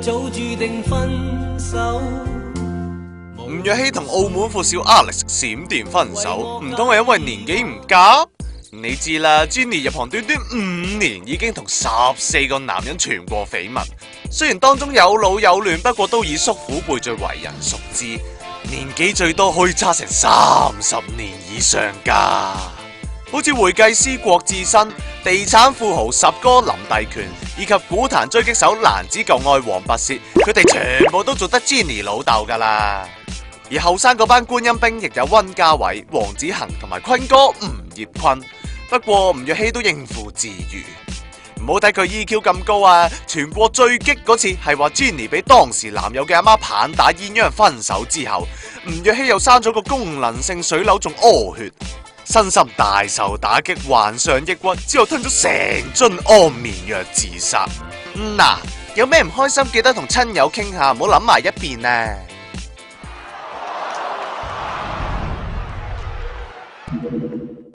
早注定分手。吳若希同澳門富少 Alex 閃電分手，唔通係因為年紀唔夾？你知啦 ，Jenny 入行短短5年，已經同14個男人傳過緋聞。雖然當中有老有嫩，不過都以叔父輩最為人熟知。年紀最多可以差成30年以上噶。好似會計師郭志新、地產富豪十哥林帝權，以及股壇狙擊手男子舊愛黃拔薛，佢哋全部都做得 Jenny 老豆噶啦。而後生嗰班觀音兵亦有溫家偉、黃子恒同埋坤哥吳業坤。不過吳若希都應付自如，唔好睇佢 EQ 咁高啊！全國最激嗰次係話 Jenny 俾當時男友嘅阿媽棒打鴛鴦分手之後，吳若希又生咗個功能性水瘤，仲屙血，身心大受打擊，患上抑鬱，之後吞咗成樽安眠藥自殺。嗱，有咩唔開心記得同親友傾下，唔好諗埋一邊啊！